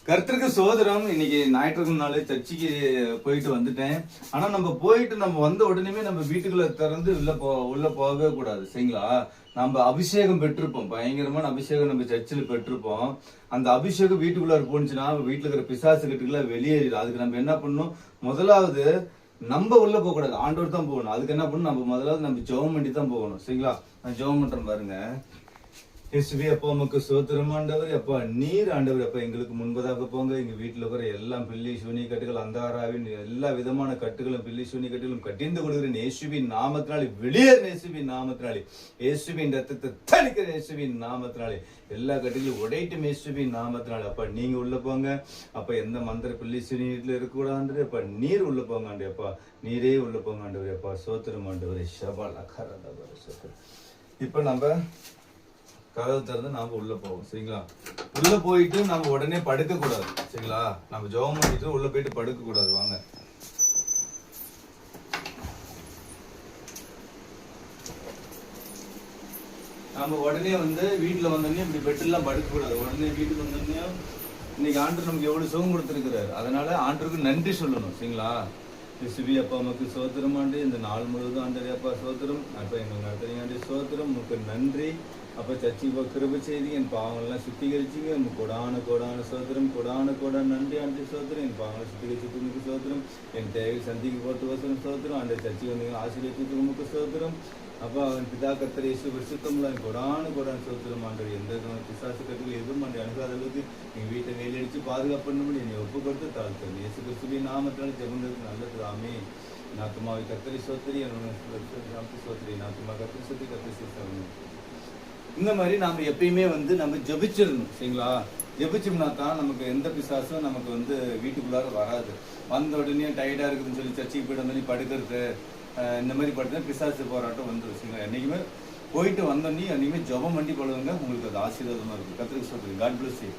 கர்த்தருக்கு சோதரம். இன்னைக்கு ஞாயிற்றுக்கிழமை நாள் சர்ச்சுக்கு போயிட்டு வந்துட்டேன். ஆனா நம்ம போயிட்டு நம்ம வந்த உடனே நம்ம வீட்டுக்குள்ள திறந்து உள்ள போகவே கூடாது, சரிங்களா? நம்ம அபிஷேகம் பெற்றிருப்போம், பயங்கரமான அபிஷேகம் நம்ம சர்ச்சில் பெற்றிருப்போம். அந்த அபிஷேகம் வீட்டுக்குள்ளார போனுச்சுன்னா வீட்டுல இருக்கிற பிசாசு கட்டுக்கெல்லாம் வெளியேறிடும். அதுக்கு நம்ம என்ன பண்ணணும்? முதலாவது நம்ம உள்ள போக கூடாது, ஆண்டவர் தான் போகணும். அதுக்கு என்ன பண்ணணும்? நம்ம முதலாவது நம்ம ஜெபம் பண்ணி தான் போகணும், சரிங்களா? நான் ஜெபம் பண்றேன் பாருங்க. இயேசுவே அப்பா உமக்கு சோத்திரம் ஆண்டவர். அப்பா நீர் ஆண்டவர் அப்பா எங்களுக்கு முன்பதாக போங்க. எங்க வீட்டுல இருக்கிற எல்லாம் பில்லி சூனிய கட்டுகள், அந்தாராவின் எல்லா விதமான கட்டுகளும் பில்லி சூனிய கட்டுகளும் கட்டிந்து கொடுக்கிறேன் இயேசுவின் நாமத்தினாலே. வெளியேறு இயேசுவின் நாமத்தினாலே. இயேசுவின் ரத்தத்தை தணிக்கிற இயேசுவின் நாமத்தினாலே. எல்லா கட்டுகளையும் உடைட்டும் இயேசுவின் நாமத்தினாலே. அப்பா நீங்க உள்ள போங்க. அப்ப எந்த மந்திர பில்லி சூனிய வீட்டுல இருக்கக்கூடாது. அப்பா நீர் உள்ள போங்க ஆண்டு. அப்பா நீரே உள்ள போங்க ஆண்டவர். அப்பா சோத்திரம் ஆண்டவரே. ஷபால் அகரதவர் சோத்திரம். இப்ப நம்ம கதவு திறந்து நாம உள்ள போவோம், சரிங்களா? உள்ள போயிட்டு நம்ம உடனே படுக்க கூடாது, சரிங்களா? நம்ம ஜெபம் பண்ணிட்டு உள்ள போயிட்டு படுக்க கூடாது. வாங்க, நம்ம உடனே வீட்டுல வந்தோடனே இப்படி பெட்லாம் படுக்க கூடாது. உடனே வீட்டுக்கு வந்தோடனே இன்னைக்கு ஆண்டவர் நமக்கு எவ்வளவு சுகம் கொடுத்திருக்கிறாரு, அதனால ஆண்டவருக்கு நன்றி சொல்லணும், சரிங்களா? இயேசுவே அப்பா உமக்கு சோத்திரம் ஆண்டு. இந்த நாள் முழுவதும் ஆண்டவரே அப்பா சோத்திரம். அப்பா எங்களுக்கு நடத்துறீங்க ஆண்டு சோத்திரம். உமக்கு நன்றி. அப்ப சர்ச்சைக்கு கிருபை செய்தி என் பாவங்கள்லாம் சுத்திகரிச்சிங்க. உங்க கொடான சோத்திரம், கொடான நன்றி ஆண்டு சோத்திரம். என் பாவங்களை சுத்திகரிச்சு உமக்கு சோத்திரம். என் தேவை சந்திக்கு போட்டு வசனம் சோத்திரம். ஆண்டு சர்ச்சை வந்தீங்க ஆசீர்வதிச்சு உமக்கு சோத்திரம். அப்பா அவன் பிதா கர்த்தர் இயேசு பரிசுத்தம்ல கொடான சோத்திரம் ஆண்டவர். எந்த பிசாசு கட்டுகள் எதுவும் ஆண்டு அணுகாத அளவுக்கு எங்க வீட்டை வேலையடிச்சு பாதுகாப்பு பண்ணபடி என்னை ஒப்பு கொடுத்து தாழ்த்தேன். இயேசு கிறிஸ்துவின் நாமத்தினால ஜெபங்களுக்கு நல்லது. ஆமே. நாத்துமாவை கர்த்தரை சோத்திரி, சோத்திரி நாத்துமா கர்த்தரை சோத்திரி கர்த்தரை சோத்திரம். இந்த மாதிரி நாம எப்பயுமே நம்ம ஜெபிச்சிடணும், சரிங்களா? ஜெபிச்சோம்னா தான் நமக்கு எந்த பிசாசும் நமக்கு வீட்டுக்குள்ளார வராது. வந்த உடனே டயர்டா இருக்குதுன்னு சொல்லி சர்ச்சைக்கு போயிட்டு மாதிரி படுக்கிறது, இந்த மாதிரி படுத்தா பிசாசு போராட்டம் வந்துடும், சரிங்களா? என்னைக்குமே போயிட்டு வந்தோடனே என்னைக்குமே ஜெபம் பண்ணி பழகுங்க. உங்களுக்கு அது ஆசீர்வாதமா இருக்கும். கர்த்தருக்கு சோத்திரி. God bless you.